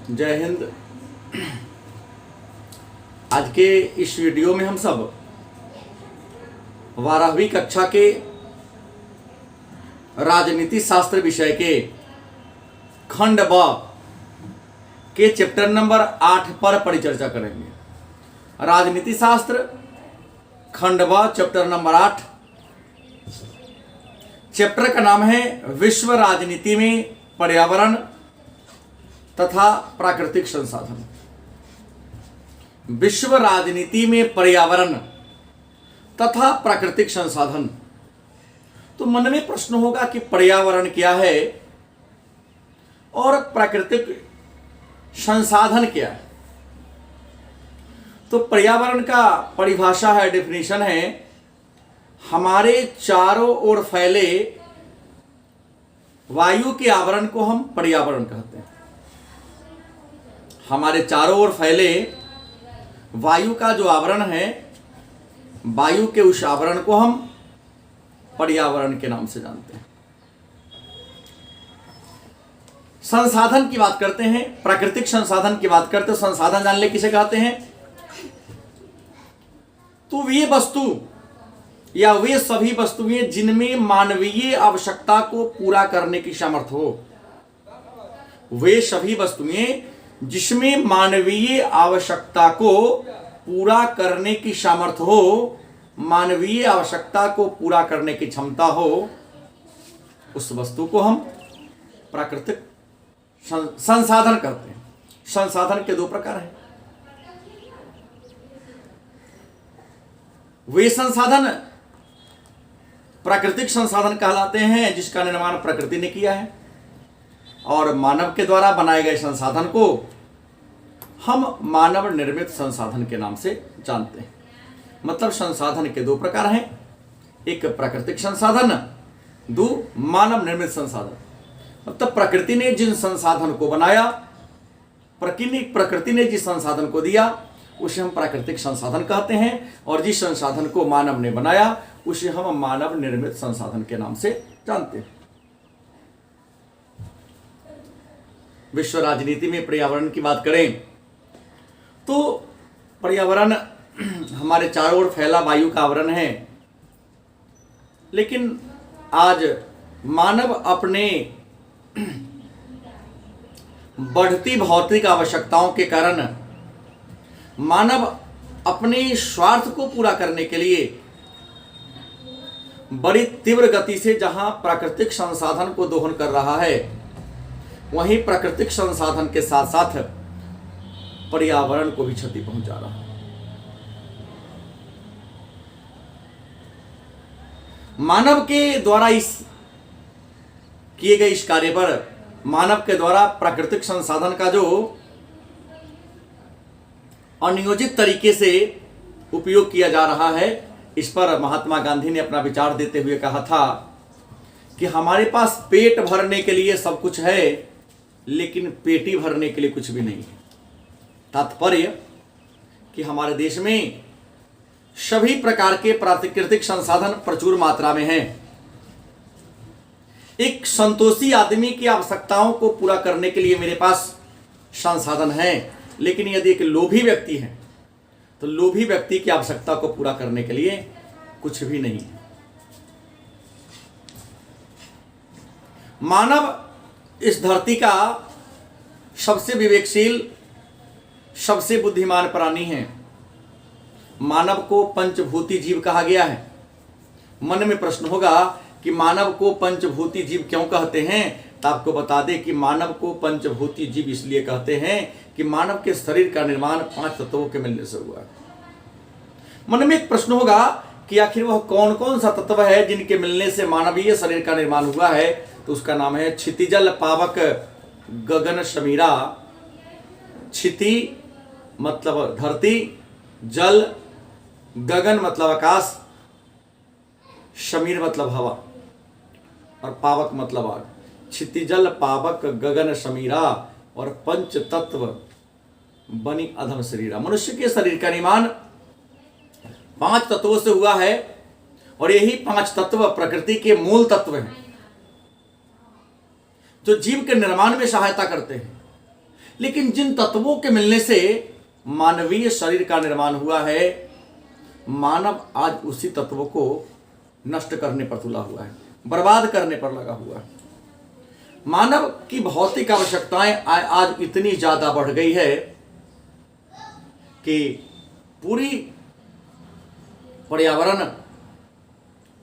जय हिंद। आज के इस वीडियो में हम सब 12वीं कक्षा के राजनीति शास्त्र विषय के खंड ब के चैप्टर नंबर 8 पर परिचर्चा करेंगे। राजनीति शास्त्र खंड ब चैप्टर नंबर 8। चैप्टर का नाम है विश्व राजनीति में पर्यावरण तथा प्राकृतिक संसाधन। विश्व राजनीति में पर्यावरण तथा प्राकृतिक संसाधन। तो मन में प्रश्न होगा कि पर्यावरण क्या है और प्राकृतिक संसाधन क्या है। तो पर्यावरण का परिभाषा है, डेफिनेशन है, हमारे चारों ओर फैले वायु के आवरण को हम पर्यावरण कहते हैं। हमारे चारों ओर फैले वायु का जो आवरण है, वायु के उस आवरण को हम पर्यावरण के नाम से जानते हैं। संसाधन की बात करते हैं, प्राकृतिक संसाधन की बात करते हैं। संसाधन जान ले किसे कहते हैं? तो वे वस्तु या वे सभी वस्तुएं जिनमें मानवीय आवश्यकता को पूरा करने की सामर्थ्य हो। वे सभी वस्तुएं जिसमें मानवीय आवश्यकता को पूरा करने की सामर्थ्य हो, मानवीय आवश्यकता को पूरा करने की क्षमता हो, उस वस्तु को हम प्राकृतिक संसाधन कहते हैं। संसाधन के दो प्रकार हैं। वे संसाधन प्राकृतिक संसाधन कहलाते हैं जिसका निर्माण प्रकृति ने किया है, और मानव के द्वारा बनाए गए संसाधन को हम मानव निर्मित संसाधन के नाम से जानते हैं। मतलब संसाधन के दो प्रकार हैं, एक प्राकृतिक संसाधन, दो मानव निर्मित संसाधन। मतलब प्रकृति ने जिन संसाधन को बनाया, प्रकृति ने जिस संसाधन को दिया उसे हम प्राकृतिक संसाधन कहते हैं, और जिस संसाधन को मानव ने बनाया उसे हम मानव निर्मित संसाधन के नाम से जानते हैं। विश्व राजनीति में पर्यावरण की बात करें तो पर्यावरण हमारे चारों ओर फैला वायु का आवरण है। लेकिन आज मानव अपने बढ़ती भौतिक आवश्यकताओं के कारण, मानव अपने स्वार्थ को पूरा करने के लिए बड़ी तीव्र गति से जहां प्राकृतिक संसाधन को दोहन कर रहा है, वहीं प्राकृतिक संसाधन के साथ साथ पर्यावरण को भी क्षति पहुंचा रहा है। मानव के द्वारा किए गए इस कार्य पर, मानव के द्वारा प्राकृतिक संसाधन का जो अनियोजित तरीके से उपयोग किया जा रहा है, इस पर महात्मा गांधी ने अपना विचार देते हुए कहा था कि हमारे पास पेट भरने के लिए सब कुछ है, लेकिन पेटी भरने के लिए कुछ भी नहीं है। तात्पर्य कि हमारे देश में सभी प्रकार के प्राकृतिक संसाधन प्रचुर मात्रा में हैं। एक संतोषी आदमी की आवश्यकताओं को पूरा करने के लिए मेरे पास संसाधन है, लेकिन यदि एक लोभी व्यक्ति है तो लोभी व्यक्ति की आवश्यकता को पूरा करने के लिए कुछ भी नहीं है। मानव इस धरती का सबसे विवेकशील, सबसे बुद्धिमान प्राणी है। मानव को पंचभूती जीव कहा गया है। मन में प्रश्न होगा कि मानव को पंचभूती जीव क्यों कहते हैं? तो आपको बता दें कि मानव को पंचभूती जीव इसलिए कहते हैं कि मानव के शरीर का निर्माण 5 तत्वों के मिलने से हुआ है। मन में एक प्रश्न होगा कि आखिर वह कौन कौन सा तत्व है जिनके मिलने से मानवीय शरीर का निर्माण हुआ है? तो उसका नाम है क्षितिजल पावक गगन शमीरा। क्षिति मतलब धरती, जल, गगन मतलब आकाश, शमीर मतलब हवा, और पावक मतलब आग। क्षितिजल पावक गगन शमीरा और पंच तत्व बनी अधम शरीरा। मनुष्य के शरीर का निर्माण 5 तत्वों से हुआ है, और यही 5 तत्व प्रकृति के मूल तत्व हैं जो जीव के निर्माण में सहायता करते हैं। लेकिन जिन तत्वों के मिलने से मानवीय शरीर का निर्माण हुआ है, मानव आज उसी तत्वों को नष्ट करने पर तुला हुआ है, बर्बाद करने पर लगा हुआ है। मानव की भौतिक आवश्यकताएं आज इतनी ज्यादा बढ़ गई है कि पूरी पर्यावरण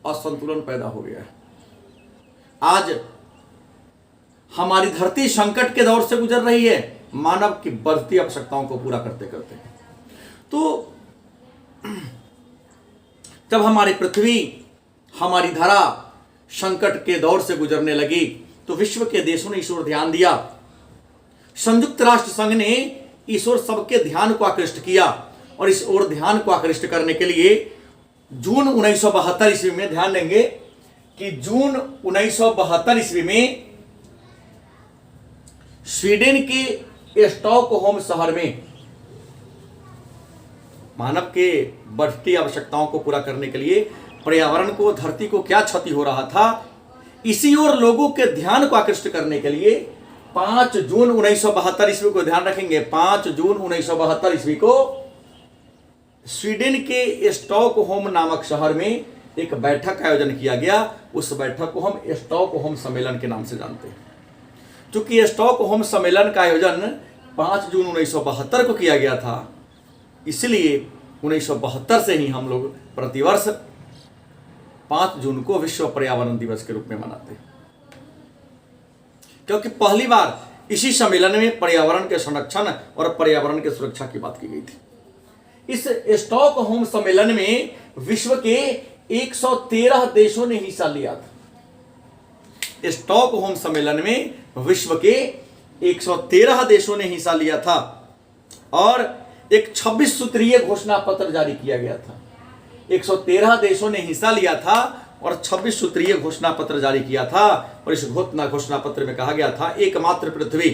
असंतुलन पैदा हो गया है। आज हमारी धरती संकट के दौर से गुजर रही है, मानव की बढ़ती आवश्यकताओं को पूरा करते करते। तो जब हमारी पृथ्वी, हमारी धरा संकट के दौर से गुजरने लगी, तो विश्व के देशों ने इस ओर ध्यान दिया। संयुक्त राष्ट्र संघ ने इस ओर सबके ध्यान को आकृष्ट किया, और इस ओर ध्यान को आकृष्ट करने के लिए जून 1972 ईस्वी में, ध्यान देंगे कि जून 1972 ईस्वी में स्वीडन के स्टॉकहोम शहर में मानव के बढ़ती आवश्यकताओं को पूरा करने के लिए, पर्यावरण को, धरती को क्या क्षति हो रहा था, इसी ओर लोगों के ध्यान को आकृष्ट करने के लिए 5 जून 1972 ईस्वी को ध्यान रखेंगे, 5 जून 1972 ईस्वी को स्वीडन के स्टॉकहोम नामक शहर में एक बैठक का आयोजन किया गया। उस बैठक को हम स्टॉकहोम सम्मेलन के नाम से जानते हैं। चूंकि स्टॉकहोम सम्मेलन का आयोजन 5 जून 1972 को किया गया था, इसलिए 1972 से ही हम लोग प्रतिवर्ष 5 जून को विश्व पर्यावरण दिवस के रूप में मनाते हैं, क्योंकि पहली बार इसी सम्मेलन में पर्यावरण के संरक्षण और पर्यावरण की सुरक्षा की बात की गई थी। इस स्टॉकहोम सम्मेलन में विश्व के 113 देशों ने हिस्सा लिया था। स्टॉकहोम सम्मेलन में विश्व के 113 देशों ने हिस्सा लिया था और एक 26 सूत्रीय घोषणा पत्र जारी किया गया था। 113 देशों ने हिस्सा लिया था और 26 सूत्रीय घोषणा पत्र जारी किया था, और इस घोषणा पत्र में कहा गया था, एकमात्र पृथ्वी,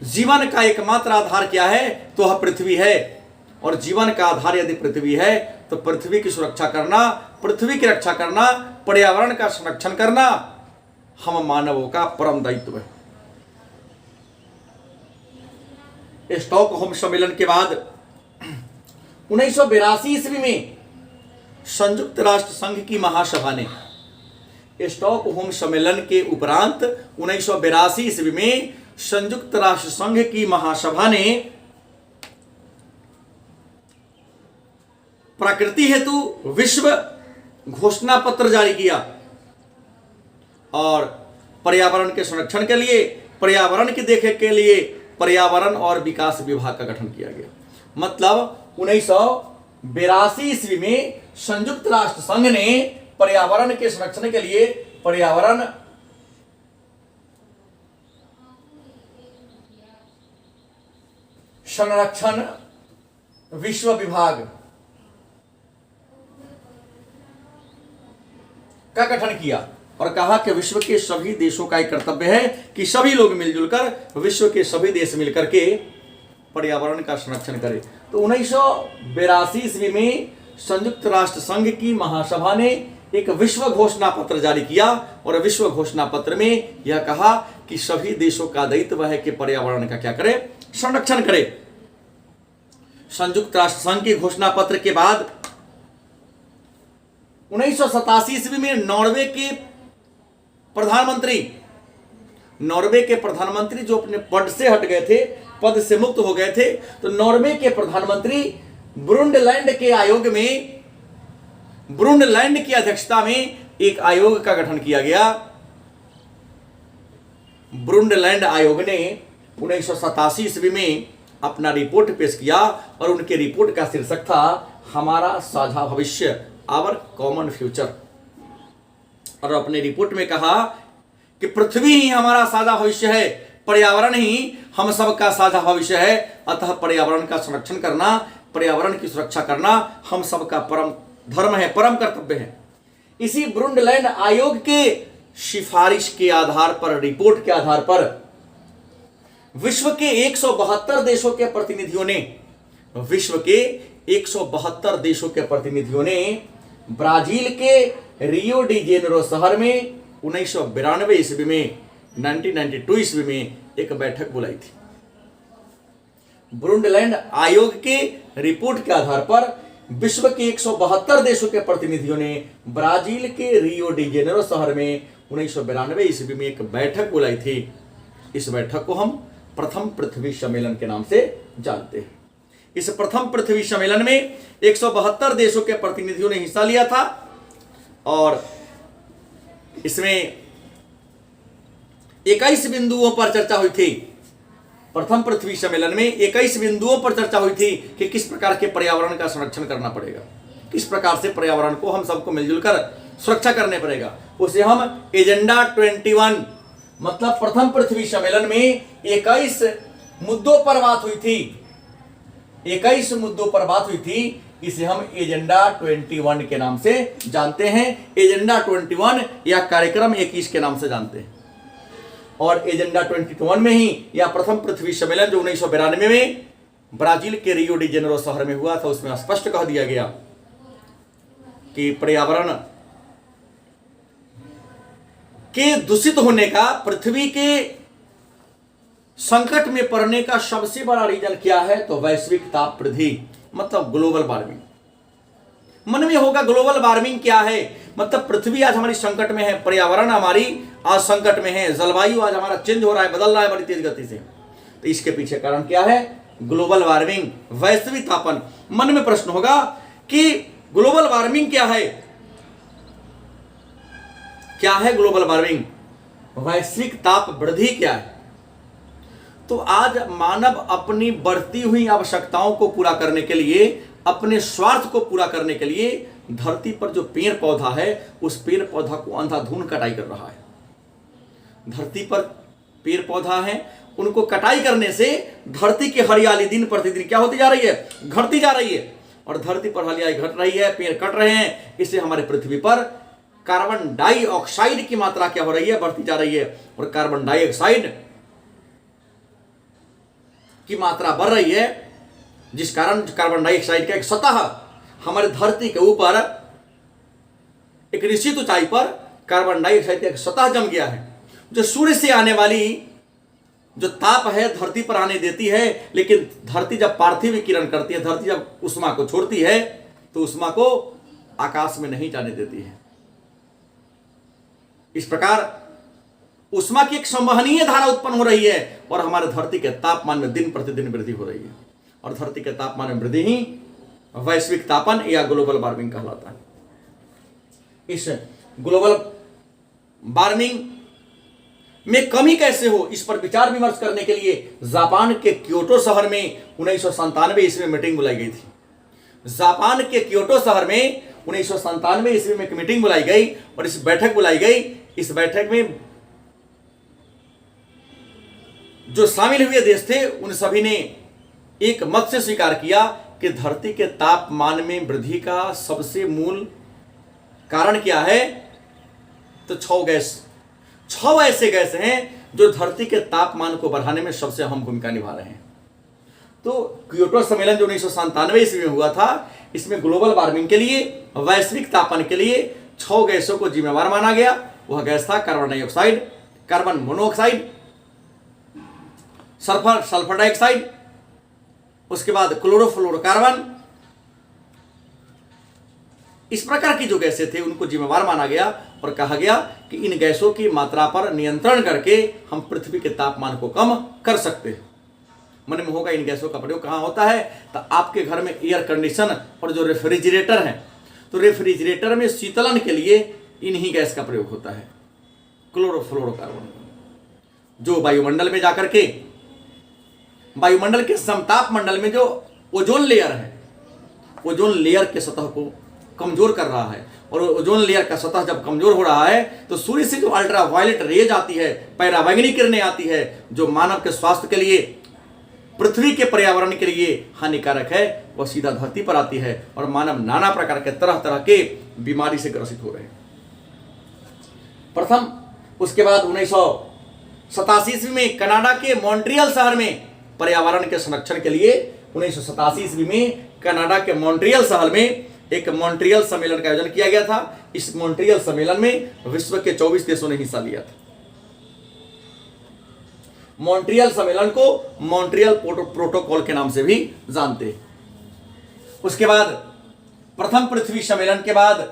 जीवन का एकमात्र आधार क्या है, तो वह पृथ्वी है, और जीवन का आधार यदि पृथ्वी है तो पृथ्वी की सुरक्षा करना, पृथ्वी की रक्षा करना, पर्यावरण का संरक्षण करना हम मानवों का परम दायित्व है। स्टॉकहोम सम्मेलन के बाद 1982 ईस्वी में संयुक्त राष्ट्र संघ की महासभा ने, स्टॉकहोम सम्मेलन के उपरांत 1982 ईस्वी में संयुक्त राष्ट्र संघ की महासभा ने प्रकृति हेतु विश्व घोषणा पत्र जारी किया और पर्यावरण के संरक्षण के लिए, पर्यावरण की देखरेख के लिए पर्यावरण और विकास विभाग का गठन किया गया। मतलब 1982 ईस्वी में संयुक्त राष्ट्र संघ ने पर्यावरण के संरक्षण के लिए पर्यावरण संरक्षण विश्व विभाग का गठन किया और कहा कि विश्व के सभी देशों का एक कर्तव्य है कि सभी लोग मिलजुल कर, विश्व के सभी देश मिलकर के पर्यावरण का संरक्षण करें। तो 1982 ईस्वी में संयुक्त राष्ट्र संघ की महासभा ने एक विश्व घोषणा पत्र जारी किया और विश्व घोषणा पत्र में यह कहा कि सभी देशों का दायित्व है कि पर्यावरण का क्या करे, संरक्षण करे। संयुक्त राष्ट्र संघ की घोषणा पत्र के बाद 1987 ईस्वी में नॉर्वे के प्रधानमंत्री जो अपने पद से हट गए थे, पद से मुक्त हो गए थे, तो नॉर्वे के प्रधानमंत्री ब्रुंडलैंड के आयोग में, ब्रुंडलैंड की अध्यक्षता में एक आयोग का गठन किया गया। ब्रुंडलैंड आयोग ने 1987 ईस्वी में अपना रिपोर्ट पेश किया और उनके रिपोर्ट का शीर्षक था हमारा साझा भविष्य, आवर कॉमन फ्यूचर। और अपने रिपोर्ट में कहा कि पृथ्वी ही हमारा साझा भविष्य है, पर्यावरण ही हम सबका साझा भविष्य है, अतः पर्यावरण का संरक्षण करना, पर्यावरण की सुरक्षा करना हम सबका परम धर्म है, परम कर्तव्य है। इसी ब्रुंडलैंड आयोग के सिफारिश के आधार पर, रिपोर्ट के आधार पर विश्व के 172 देशों के प्रतिनिधियों ने, विश्व के 172 देशों के प्रतिनिधियों ने ब्राजील के रियो डी जेनेरो शहर में 1992 ईस्वी में, 1992 ईस्वी में एक बैठक बुलाई थी। ब्रुंडलैंड आयोग के रिपोर्ट के आधार पर विश्व के 172 देशों के प्रतिनिधियों ने ब्राजील के रियो डी जेनेरो शहर में 1992 ईस्वी में एक बैठक बुलाई थी। इस बैठक को हम प्रथम पृथ्वी सम्मेलन के नाम से जानते हैं। इस प्रथम पृथ्वी सम्मेलन में 172 देशों के प्रतिनिधियों ने हिस्सा लिया था और इसमें 21 बिंदुओं पर चर्चा हुई थी। प्रथम पृथ्वी सम्मेलन में 21 बिंदुओं पर चर्चा हुई थी कि किस प्रकार के पर्यावरण का संरक्षण करना पड़ेगा, किस प्रकार से पर्यावरण को हम सबको मिलजुल कर सुरक्षा करने पड़ेगा। उसे हम एजेंडा 21 मतलब प्रथम पृथ्वी सम्मेलन में 21 मुद्दों पर बात हुई थी, 21 मुद्दों पर बात हुई थी। इसे हम एजेंडा 21 के नाम से जानते हैं, एजेंडा 21 या कार्यक्रम 21 के नाम से जानते हैं। और एजेंडा 21 में ही या प्रथम पृथ्वी सम्मेलन जो 1992 में ब्राजील के रियो डी जेनेरो शहर में हुआ था, उसमें स्पष्ट कह दिया गया कि पर्यावरण के दूषित होने का, पृथ्वी के संकट में पड़ने का सबसे बड़ा रीजन क्या है, तो वैश्विक ताप वृद्धि मतलब ग्लोबल वार्मिंग। मन में होगा ग्लोबल वार्मिंग क्या है, मतलब पृथ्वी आज हमारी संकट में है, पर्यावरण हमारी आज संकट में है, जलवायु आज हमारा चेंज हो रहा है, बदल रहा है बड़ी तेज गति से। तो इसके पीछे कारण क्या है, ग्लोबल वार्मिंग, वैश्विक तापन। मन में प्रश्न होगा कि ग्लोबल वार्मिंग क्या है, क्या है ग्लोबल वार्मिंग, वैश्विक ताप वृद्धि क्या है। तो आज मानव अपनी बढ़ती हुई आवश्यकताओं को पूरा करने के लिए, अपने स्वार्थ को पूरा करने के लिए धरती पर जो पेड़ पौधा है उस पेड़ पौधा को अंधाधुंध कटाई कर रहा है। धरती पर पेड़ पौधा है, उनको कटाई करने से धरती की हरियाली दिन प्रतिदिन क्या होती जा रही है, घटती जा रही है। और धरती पर हरियाली घट रही है, पेड़ कट रहे हैं, इससे हमारे पृथ्वी पर कार्बन डाइऑक्साइड की मात्रा क्या हो रही है, बढ़ती जा रही है। और कार्बन डाइऑक्साइड की मात्रा बढ़ रही है, जिस कारण कार्बन डाइऑक्साइड का एक सतह हमारे धरती के ऊपर एक निश्चित ऊंचाई पर कार्बन डाइऑक्साइड का एक सतह जम गया है, जो सूर्य से आने वाली जो ताप है धरती पर आने देती है। लेकिन धरती जब पार्थिव किरण करती है, धरती जब उष्मा को छोड़ती है तो उष्मा को आकाश में नहीं जाने देती है। इस प्रकार उष्मा की एक संवहनीय धारा उत्पन्न हो रही है और हमारे धरती के तापमान में दिन प्रतिदिन वृद्धि हो रही है। और धरती के तापमान में वृद्धि ही वैश्विक तापन या ग्लोबल वार्मिंग कहलाता है। इस ग्लोबल वार्मिंग में कमी कैसे हो, इस पर विचार विमर्श करने के लिए जापान के क्योटो शहर में 1997 ईस्वी में मीटिंग बुलाई गई थी। जापान के क्योटो शहर में 1997 ईस्वी में एक मीटिंग बुलाई गई और इस बैठक बुलाई गई। इस बैठक में जो शामिल हुए देश थे उन सभी ने एक मत से स्वीकार किया कि धरती के तापमान में वृद्धि का सबसे मूल कारण क्या है, तो 6 ऐसे गैस हैं जो धरती के तापमान को बढ़ाने में सबसे अहम भूमिका निभा रहे हैं। तो क्योटो सम्मेलन जो 1997 ईस्वी में हुआ था, इसमें ग्लोबल वार्मिंग के लिए, वैश्विक तापन के लिए 6 गैसों को जिम्मेवार माना गया। वह गैस था carbon dioxide, carbon monoxide, sulphur dioxide, उसके बाद क्लोरोफ्लोरोकार्बन। इस प्रकार की जो गैसें थे उनको जिम्मेवार माना गया और कहा गया कि इन गैसों की मात्रा पर नियंत्रण करके हम पृथ्वी के तापमान को कम कर सकते हैं। मन में होगा इन गैसों का प्रयोग कहाँ होता है, तो आपके घर में एयर कंडीशन और जो रेफ्रिजरेटर है, तो रेफ्रिजरेटर में शीतलन के लिए इन्हीं गैस का प्रयोग होता है, क्लोरोफ्लोरोकार्बन, जो वायुमंडल में जाकर के वायुमंडल के समताप मंडल में जो ओजोन लेयर है, ओजोन लेयर के सतह को कमजोर कर रहा है। और ओजोन लेयर का सतह जब कमजोर हो रहा है तो सूर्य से जो अल्ट्रा वायलेट रेज आती है, पराबैंगनी किरणें आती है, जो मानव के स्वास्थ्य के लिए, पृथ्वी के पर्यावरण के लिए हानिकारक है, वह सीधा धरती पर आती है और मानव नाना प्रकार के तरह तरह के बीमारी से ग्रसित हो रहे हैं। प्रथम, उसके बाद 1987 ईस्वी में कनाडा के मॉन्ट्रियल शहर में पर्यावरण के संरक्षण के लिए 1987 ईस्वी में कनाडा के मॉन्ट्रियल शहर में एक मॉन्ट्रियल सम्मेलन का आयोजन किया गया था। इस मॉन्ट्रियल सम्मेलन में विश्व के 24 देशों ने हिस्सा लिया था। मॉन्ट्रियल सम्मेलन को मॉन्ट्रियल प्रोटोकॉल के नाम से भी जानते हैं। उसके बाद प्रथम पृथ्वी सम्मेलन के बाद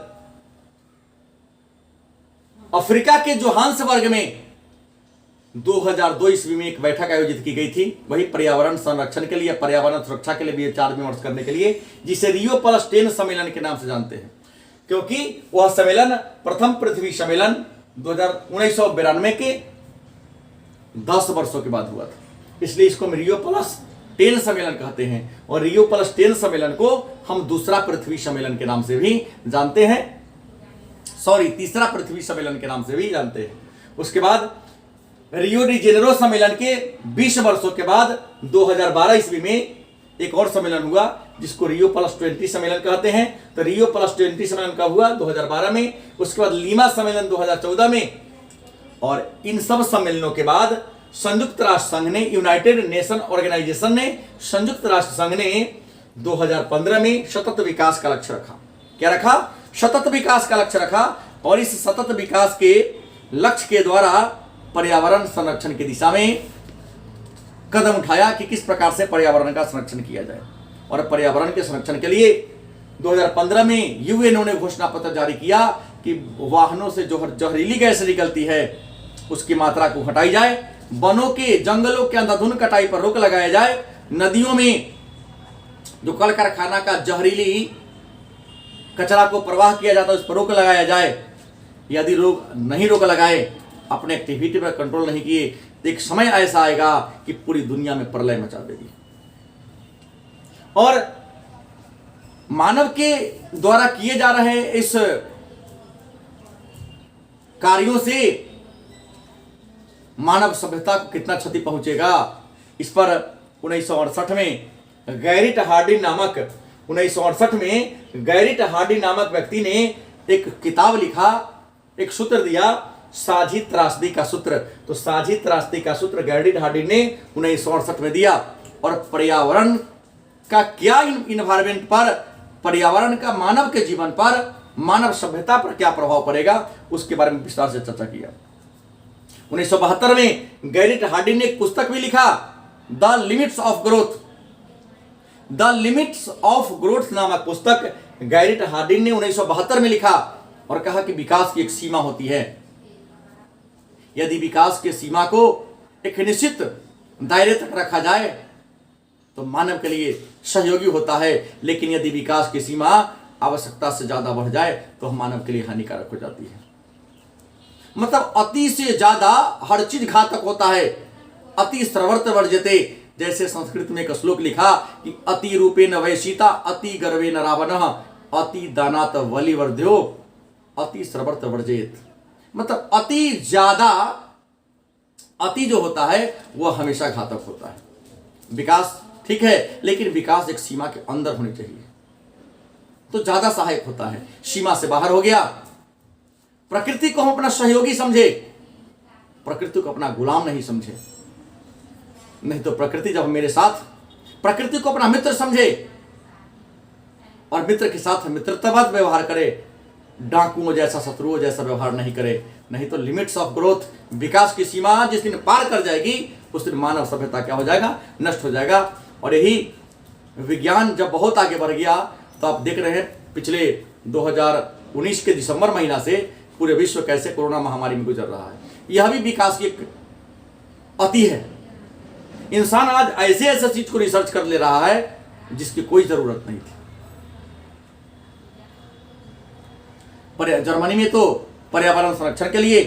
अफ्रीका के जोहान्सबर्ग में 2002 ईस्वी में एक बैठक आयोजित की गई थी, वही पर्यावरण संरक्षण के लिए, पर्यावरण सुरक्षा के लिए विचार विमर्श करने के लिए, जिसे रियो प्लस 10 सम्मेलन के नाम से जानते हैं, क्योंकि वह सम्मेलन प्रथम पृथ्वी सम्मेलन 1992 के 10 वर्षों के बाद हुआ था, इसलिए इसको हम रियो प्लस 10 सम्मेलन कहते हैं। और रियो प्लस 10 सम्मेलन को हम दूसरा पृथ्वी सम्मेलन के नाम से भी जानते हैं, तीसरा पृथ्वी सम्मेलन के नाम से भी जानते हैं। उसके बाद रियो डी जेनेरो सम्मेलन के 20 वर्षों के बाद 2012 ईस्वी में एक और सम्मेलन हुआ जिसको रियो प्लस 20 सम्मेलन कहते हैं। तो रियो प्लस 20 सम्मेलन का हुआ 2012 में, उसके बाद लीमा सम्मेलन 2014 में, और इन सब सम्मेलनों के बाद संयुक्त राष्ट्र संघ ने, यूनाइटेड नेशन ऑर्गेनाइजेशन ने, संयुक्त राष्ट्र संघ ने 2015 में सतत विकास का लक्ष्य रखा। क्या रखा? सतत विकास का लक्ष्य रखा, और इस सतत विकास के लक्ष्य के द्वारा पर्यावरण संरक्षण की दिशा में कदम उठाया कि किस प्रकार से पर्यावरण का संरक्षण किया जाए। और पर्यावरण के संरक्षण के लिए 2015 में यूएनओ ने घोषणा पत्र जारी किया कि वाहनों से जो जहरीली गैस निकलती है उसकी मात्रा को घटाई जाए, वनों के, जंगलों के अंधाधुंध कटाई पर रोक लगाया जाए, नदियों में जो कल कारखाना का जहरीली कचरा को प्रवाह किया जाता है उस पर रोक लगाया जाए। यदि लोग नहीं रोक लगाए, अपने एक्टिविटी पर कंट्रोल नहीं किए, तो एक समय ऐसा आएगा कि पूरी दुनिया में प्रलय मचा देगी। और मानव के द्वारा किए जा रहे इस कार्यों से मानव सभ्यता को कितना क्षति पहुंचेगा, इस पर 1968 में गैरिट हार्डी नामक व्यक्ति ने एक किताब लिखा, एक सूत्र दिया, साझी त्रासदी का सूत्र। तो साझी त्रासदी का सूत्र गैरिट हार्डी ने 1968 में दिया, और पर्यावरण का क्या इन्वायरमेंट पर, पर्यावरण का मानव के जीवन पर, मानव सभ्यता पर क्या प्रभाव पड़ेगा, उसके बारे में विस्तार से चर्चा किया। 1972 में गैरिट हार्डी ने एक पुस्तक भी लिखा, the limits of growth. The limits of growth नामक पुस्तक गैरिट हार्डी ने 1972 में लिखा, और कहा कि विकास की एक सीमा होती है। यदि विकास की सीमा को एक निश्चित दायरे तक रखा जाए तो मानव के लिए सहयोगी होता है, लेकिन यदि विकास की सीमा आवश्यकता से ज्यादा बढ़ जाए तो मानव के लिए हानिकारक हो जाती है। मतलब अति से ज्यादा हर चीज घातक होता है। अति सर्वत्र वर्जते, जैसे संस्कृत में एक श्लोक लिखा कि अति रूपेण वैशीता, अति गर्वेण रावणः, अति दानात बलिवर्ध्यो, अति सर्वत्र वर्जेत। मतलब अति ज्यादा, अति जो होता है वह हमेशा घातक होता है। विकास ठीक है, लेकिन विकास एक सीमा के अंदर होनी चाहिए तो ज्यादा सहायक होता है। सीमा से बाहर हो गया, प्रकृति को हम अपना सहयोगी समझे, प्रकृति को अपना गुलाम नहीं समझे। नहीं तो प्रकृति जब मेरे साथ, प्रकृति को अपना मित्र समझे और मित्र के साथ मित्रतावाद व्यवहार करे, डाकुओं जैसा, शत्रुओं जैसा व्यवहार नहीं करे। नहीं तो लिमिट्स ऑफ ग्रोथ, विकास की सीमा जिस दिन पार कर जाएगी उस दिन मानव सभ्यता क्या हो जाएगा, नष्ट हो जाएगा। और यही विज्ञान जब बहुत आगे बढ़ गया तो आप देख रहे हैं पिछले 2019 के दिसंबर महीना से पूरे विश्व कैसे कोरोना महामारी में गुजर रहा है। यह भी विकास की एक अति है। इंसान आज ऐसे ऐसे चीज को रिसर्च कर ले रहा है जिसकी कोई जरूरत नहीं थी। पर जर्मनी में तो पर्यावरण संरक्षण के लिए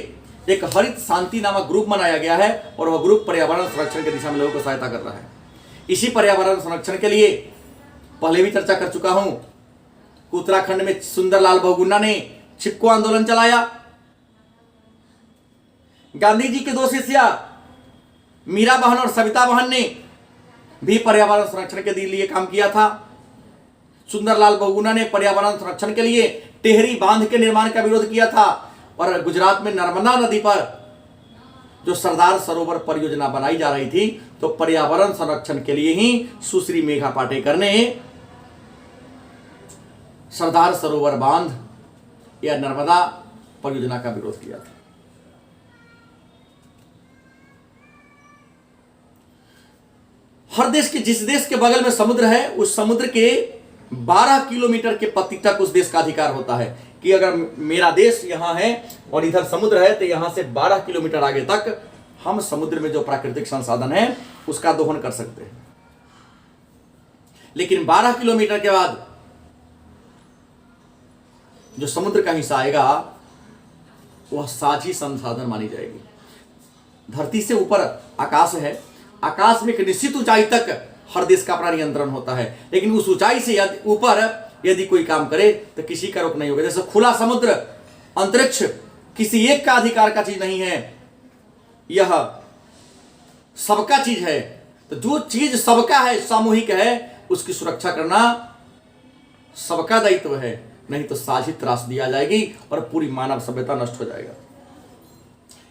एक हरित शांति नामक ग्रुप बनाया गया है और वह ग्रुप पर्यावरण संरक्षण की दिशा में लोगों को सहायता कर रहा है। इसी पर्यावरण संरक्षण के लिए पहले भी चर्चा कर चुका हूं, उत्तराखंड में सुंदरलाल बहुगुणा ने चिपको आंदोलन चलाया। गांधी जी के दो शिष्या मीरा बहन और सविता बहन ने भी पर्यावरण संरक्षण के लिए काम किया था। सुंदरलाल बहुगुणा ने पर्यावरण संरक्षण के लिए टेहरी बांध के निर्माण का विरोध किया था और गुजरात में नर्मदा नदी पर जो सरदार सरोवर परियोजना बनाई जा रही थी तो पर्यावरण संरक्षण के लिए ही सुश्री मेघा पाटेकर ने सरदार सरोवर बांध या नर्मदा परियोजना का विरोध किया था। हर देश के, जिस देश के बगल में समुद्र है उस समुद्र के 12 किलोमीटर के पत्ती तक उस देश का अधिकार होता है कि अगर मेरा देश यहां है और इधर समुद्र है तो यहां से 12 किलोमीटर आगे तक हम समुद्र में जो प्राकृतिक संसाधन है उसका दोहन कर सकते हैं। लेकिन 12 किलोमीटर के बाद जो समुद्र का हिस्सा आएगा वह साझी संसाधन मानी जाएगी। धरती से ऊपर आकाश है, आकाश में एक निश्चित ऊंचाई तक हर देश का अपना नियंत्रण होता है, लेकिन उस ऊंचाई से ऊपर यदि कोई काम करे तो किसी का रोक नहीं होगा। जैसे खुला समुद्र, अंतरिक्ष किसी एक का अधिकार का चीज नहीं है, यह सबका चीज है। तो जो चीज सबका है, सामूहिक है, उसकी सुरक्षा करना सबका दायित्व है, नहीं तो साझी त्रासदी आ जाएगी और पूरी मानव सभ्यता नष्ट हो जाएगा।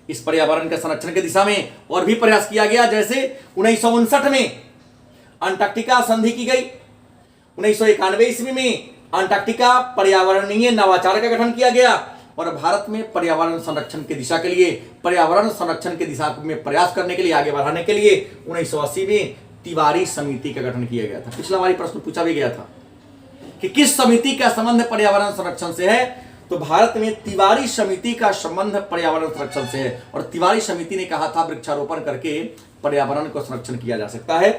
इस पर्यावरण के संरक्षण की दिशा में और भी प्रयास किया गया। जैसे 1959 में अंटार्कटिका संधि की गई, 1991 ईस्वी में अंटार्कटिका पर्यावरणीय नवाचार का गठन किया गया और भारत में पर्यावरण संरक्षण की दिशा के लिए, पर्यावरण संरक्षण की दिशा में प्रयास करने के लिए, आगे बढ़ाने के लिए 1980 में तिवारी समिति का गठन किया गया था। पिछला हमारी प्रश्न पूछा भी गया था कि किस समिति का संबंध पर्यावरण संरक्षण से है, तो भारत में तिवारी समिति का संबंध पर्यावरण संरक्षण से है। और तिवारी समिति ने कहा था वृक्षारोपण करके पर्यावरण को संरक्षण किया जा सकता है।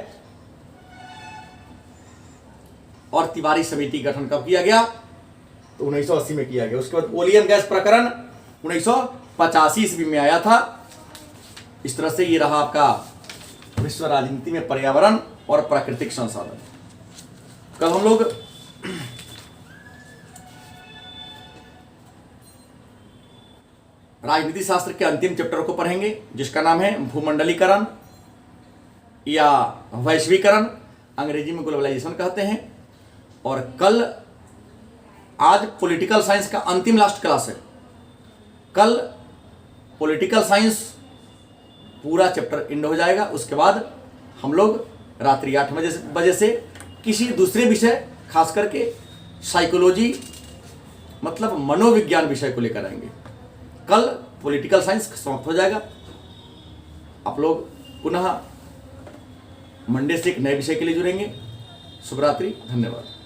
और तिवारी समिति गठन कब किया गया, तो 1980 में किया गया। उसके बाद ओलियम गैस प्रकरण 1985 ईस्वी में आया था। इस तरह से ये रहा आपका विश्व राजनीति में पर्यावरण और प्राकृतिक संसाधन। कल हम लोग राजनीति शास्त्र के अंतिम चैप्टर को पढ़ेंगे जिसका नाम है भूमंडलीकरण या वैश्वीकरण, अंग्रेजी में ग्लोबलाइजेशन कहते हैं। और कल, आज पॉलिटिकल साइंस का अंतिम लास्ट क्लास है। कल पॉलिटिकल साइंस पूरा चैप्टर एंड हो जाएगा। उसके बाद हम लोग रात्रि 8 बजे से किसी दूसरे विषय, खास करके साइकोलॉजी मतलब मनोविज्ञान विषय को लेकर आएंगे। कल पॉलिटिकल साइंस समाप्त हो जाएगा। आप लोग पुनः मंडे से एक नए विषय के लिए जुड़ेंगे। शुभ रात्रि, धन्यवाद।